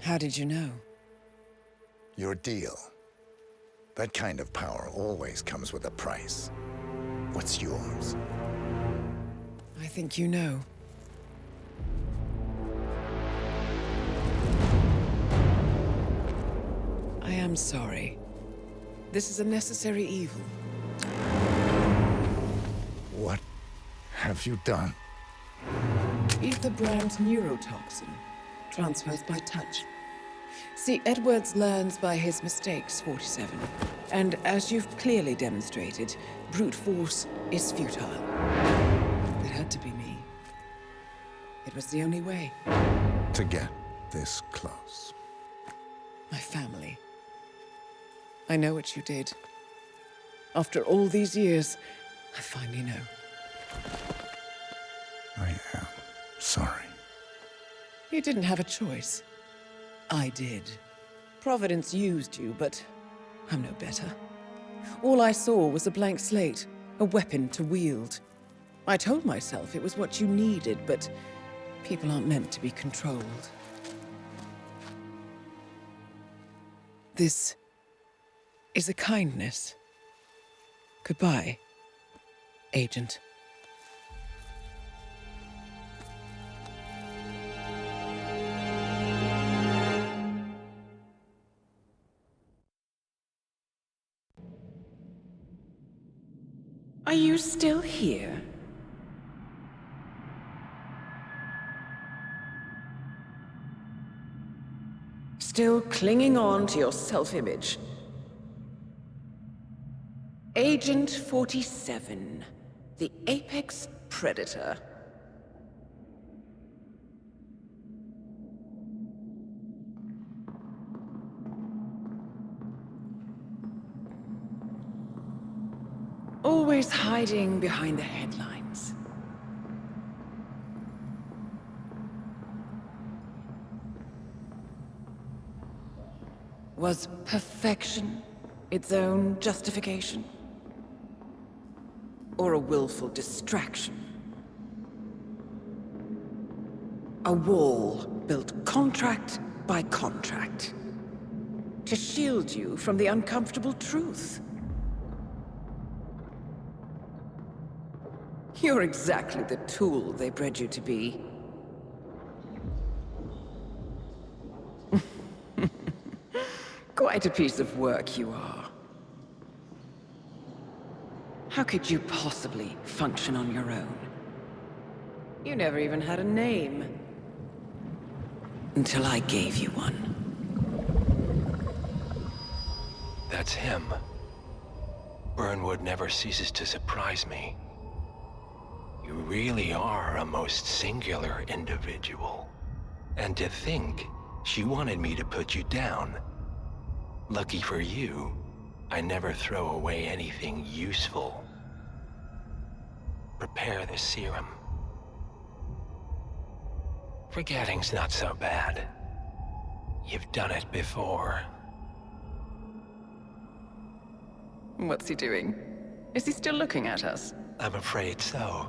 How did you know? Your deal. That kind of power always comes with a price. What's yours? I think you know. I am sorry. This is a necessary evil. What have you done? Ether brand neurotoxin transfers by touch. See, Edwards learns by his mistakes, 47. And as you've clearly demonstrated, brute force is futile. It had to be me. It was the only way. To get this close. My family. I know what you did. After all these years, I finally know. I am sorry. You didn't have a choice. I did. Providence used you, but I'm no better. All I saw was a blank slate, a weapon to wield. I told myself it was what you needed, but people aren't meant to be controlled. This is a kindness. Goodbye, Agent. Are you still here? Still clinging on to your self-image? Agent 47, the apex predator. Always hiding behind the headlines. Was perfection its own justification? Or a willful distraction? A wall built contract by contract to shield you from the uncomfortable truth. You're exactly the tool they bred you to be. Quite a piece of work you are. How could you possibly function on your own? You never even had a name. Until I gave you one. That's him. Burnwood never ceases to surprise me. You really are a most singular individual. And to think she wanted me to put you down. Lucky for you, I never throw away anything useful. Prepare the serum. Forgetting's not so bad. You've done it before. What's he doing? Is he still looking at us? I'm afraid so.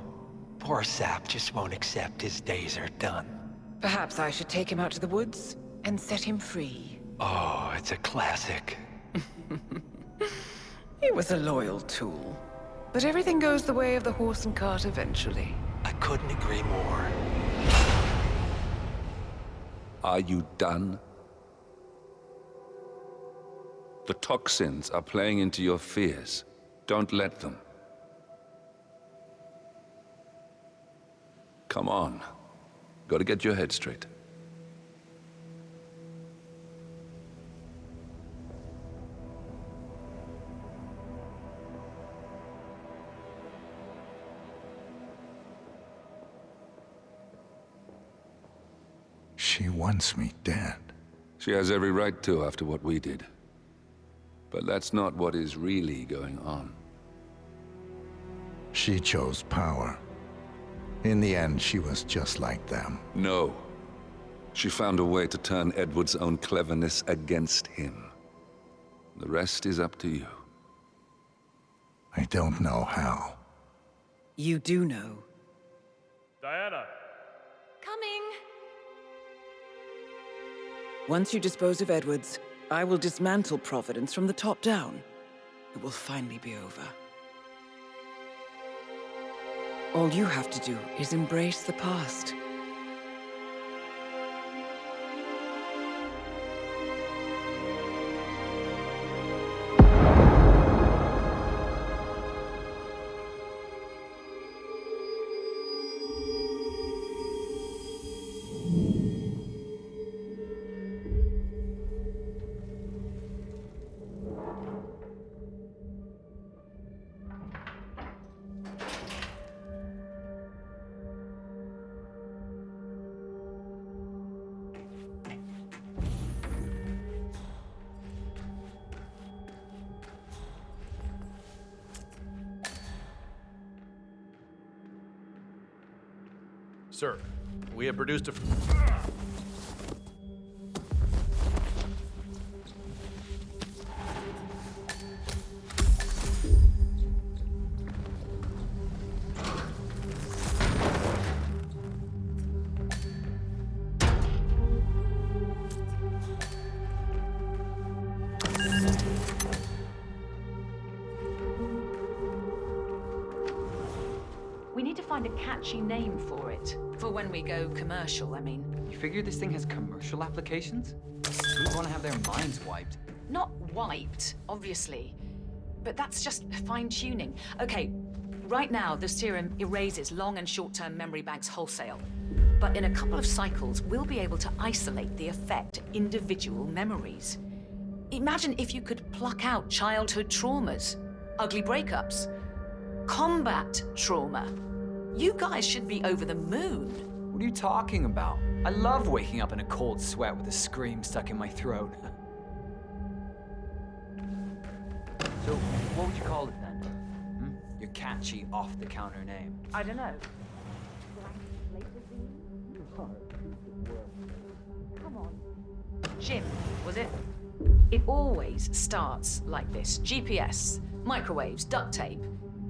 Poor sap just won't accept his days are done. Perhaps I should take him out to the woods and set him free. Oh, it's a classic. He was a loyal tool. But everything goes the way of the horse and cart eventually. I couldn't agree more. Are you done? The toxins are playing into your fears. Don't let them. Come on. Gotta get your head straight. She wants me dead. She has every right to after what we did. But that's not what is really going on. She chose power. In the end, she was just like them. No. She found a way to turn Edward's own cleverness against him. The rest is up to you. I don't know how. You do know. Diana! Coming! Once you dispose of Edwards, I will dismantle Providence from the top down. It will finally be over. All you have to do is embrace the past. Sir, we have produced a... We need to find a catchy name for it. For when we go commercial, I mean. You figure this thing has commercial applications? Who'd want to have their minds wiped? Not wiped, obviously. But that's just fine-tuning. Okay, right now the serum erases long and short-term memory banks wholesale. But in a couple of cycles, we'll be able to isolate the effect to individual memories. Imagine if you could pluck out childhood traumas, ugly breakups, combat trauma. You guys should be over the moon. What are you talking about? I love waking up in a cold sweat with a scream stuck in my throat. So, what would you call it then? Your catchy, off-the-counter name. I don't know. Come on. Jim, was it? It always starts like this. GPS, microwaves, duct tape.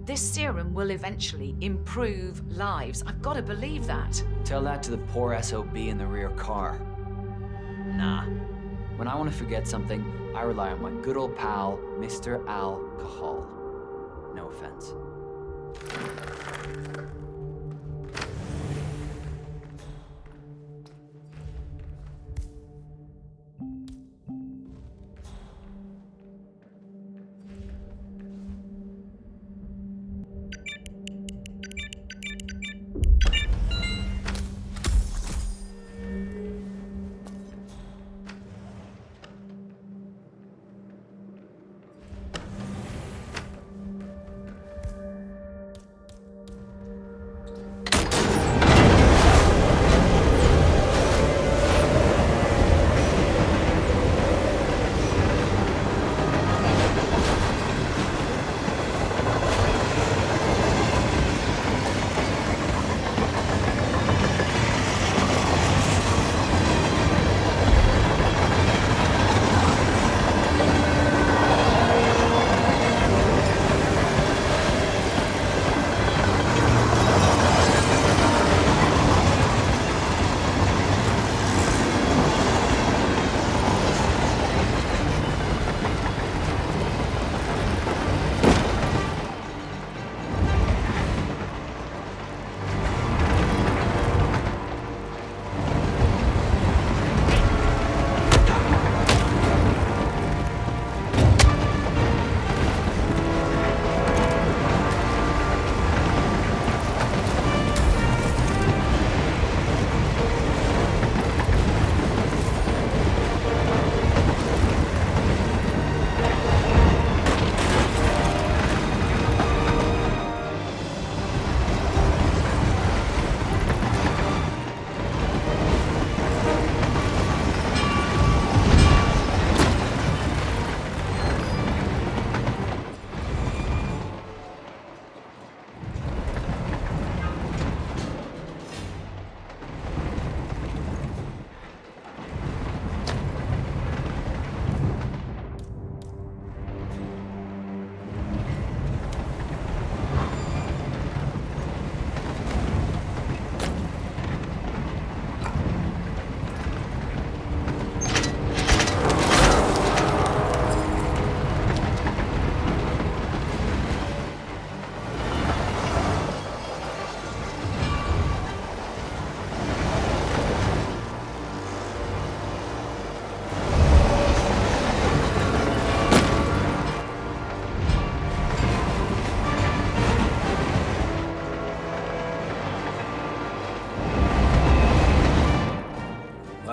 This serum will eventually improve lives. I've got to believe that. Tell that to the poor SOB in the rear car. Nah. When I want to forget something, I rely on my good old pal, Mr. Alcohol. No offense.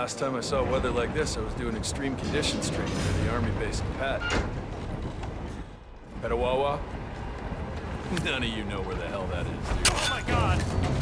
Last time I saw weather like this, I was doing extreme conditions training near the army base in Pat. Petawawa? None of you know where the hell that is, dude. Oh my god!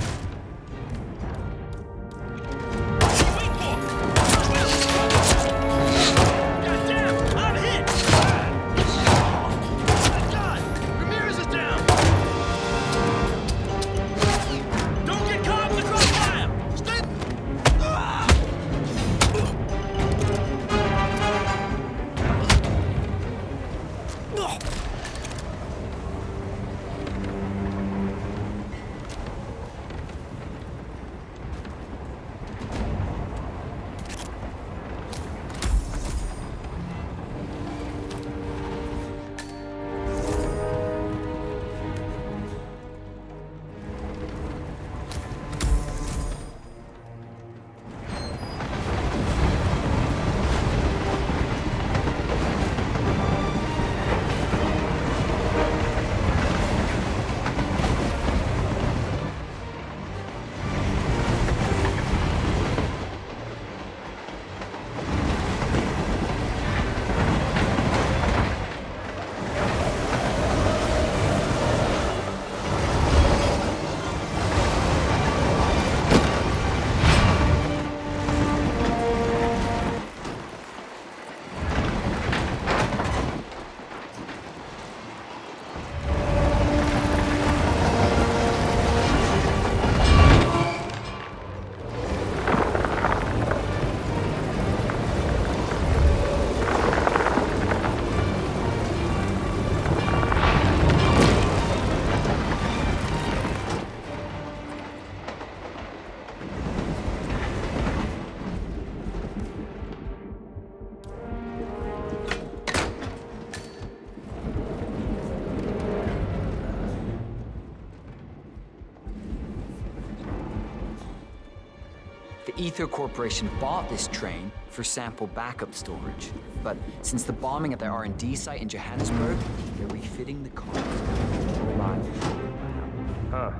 The Ether Corporation bought this train for sample backup storage. But since the bombing at their R&D site in Johannesburg, they're refitting the cars. Huh.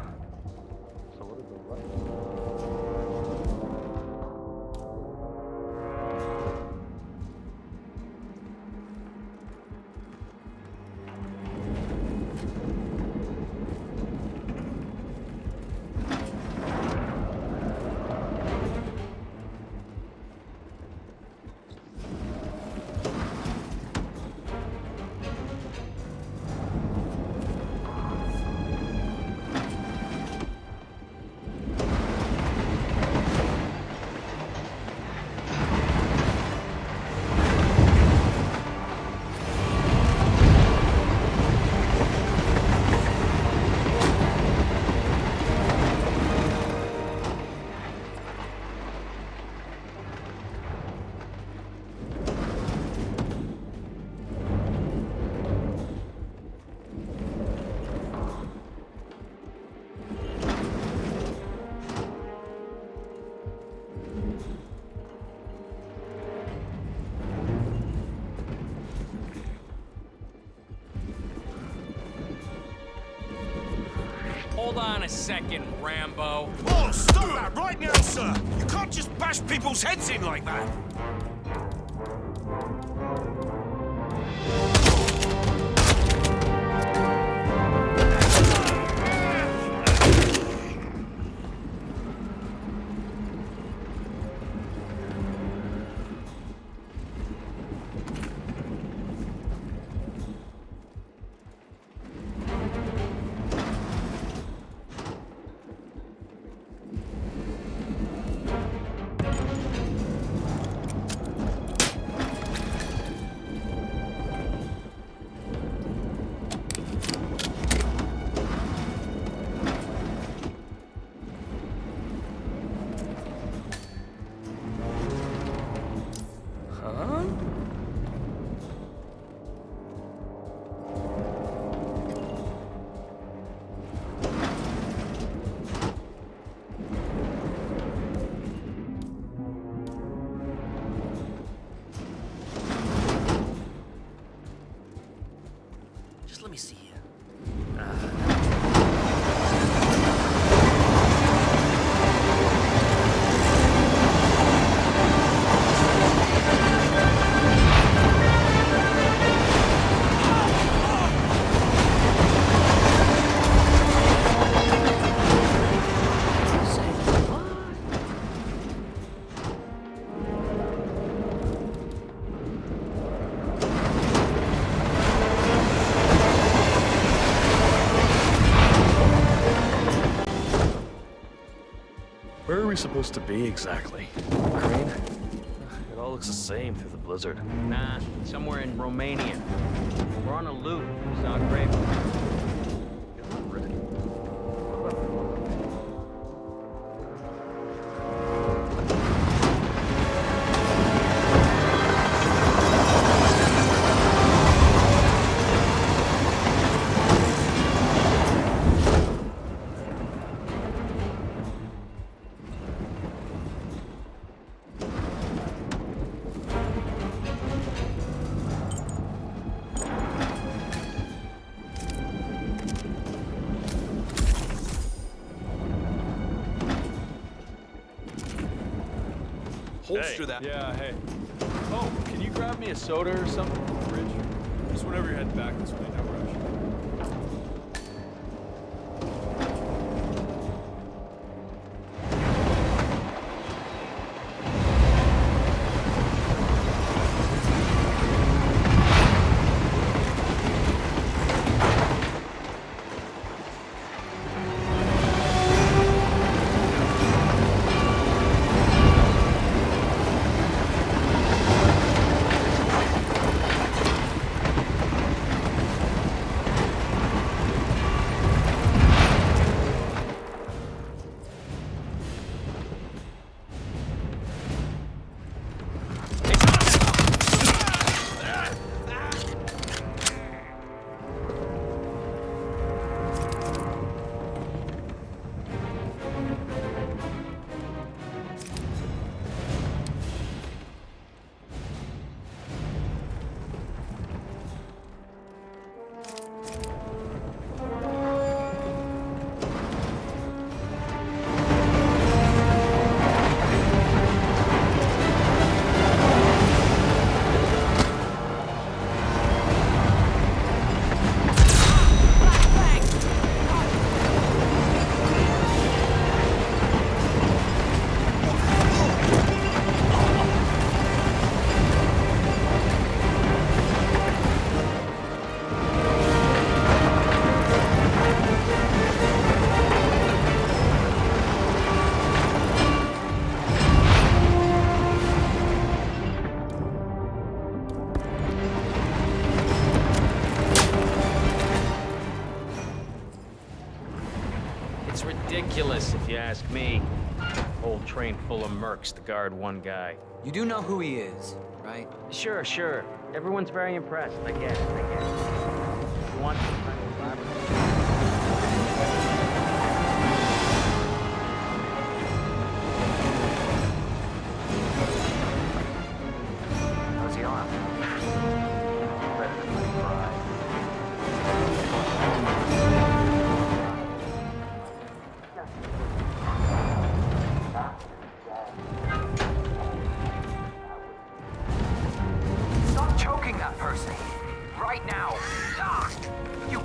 So what is the Hold on a second, Rambo. Oh, stop that right now, sir! You can't just bash people's heads in like that! we supposed to be exactly? Ukraine? It all looks the same through the blizzard. Nah, somewhere in Romania. We're on a loop, Zagreb. You're not ready. Holster that. Yeah, hey. Oh, can you grab me a soda or something from the fridge? Just whenever you're heading back this way, no rush. It's ridiculous, if you ask me. Whole train full of mercs to guard one guy. You do know who he is, right? Sure, sure. Everyone's very impressed, I guess. You want some kind of elaborate... How's the arm? Better than my pride. Stop choking that person! Right now! Ah! You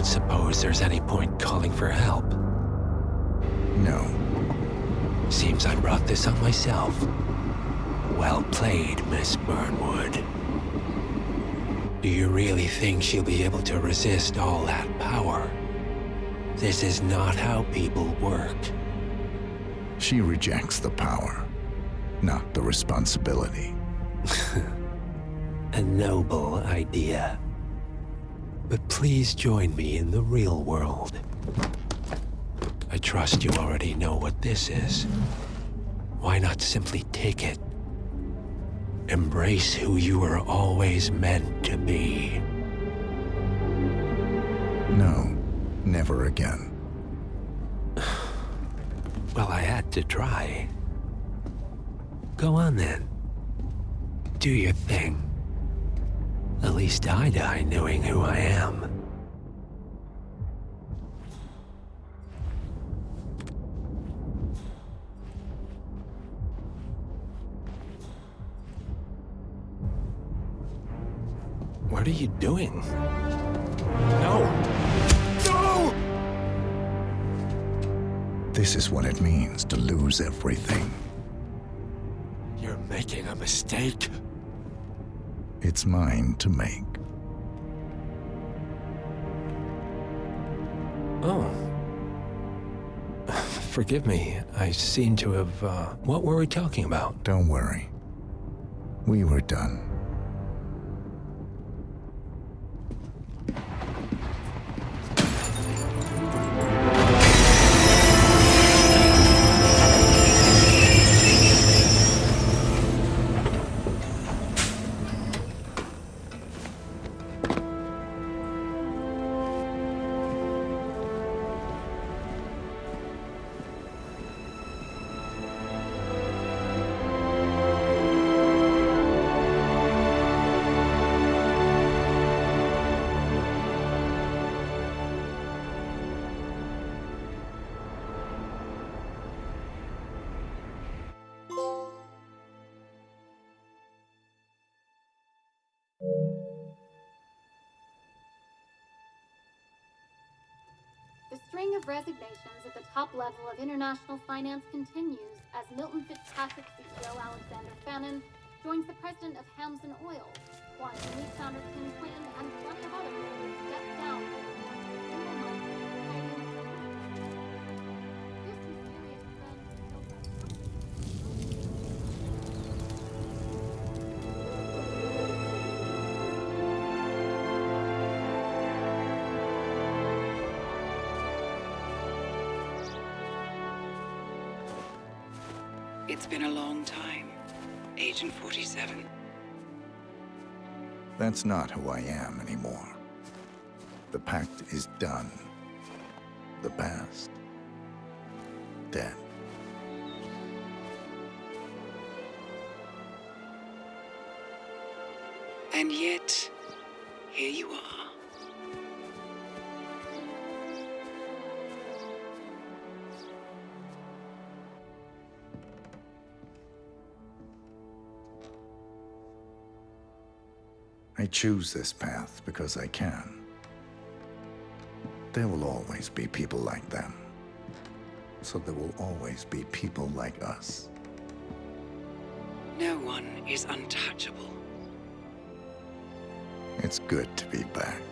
don't suppose there's any point calling for help. No. Seems I brought this on myself. Well played, Miss Burnwood. Do you really think she'll be able to resist all that power? This is not how people work. She rejects the power, not the responsibility. A noble idea. But please join me in the real world. I trust you already know what this is. Why not simply take it? Embrace who you were always meant to be. No, never again. Well, I had to try. Go on then. Do your thing. At least I die knowing who I am. What are you doing? No! No! This is what it means to lose everything. You're making a mistake. It's mine to make. Oh. Forgive me. I seem to have, What were we talking about? Don't worry. We were done. The string of resignations at the top level of international finance continues as Milton Fitzpatrick CEO Alexander Fannin joins the president of Hamson Oil, Quantum Leap founder Tim Quinn, and plenty of other people step down from the board of single month This mysterious It's been a long time, Agent 47. That's not who I am anymore. The pact is done. The past, dead. And yet, here you are. I choose this path because I can. There will always be people like them. So there will always be people like us. No one is untouchable. It's good to be back.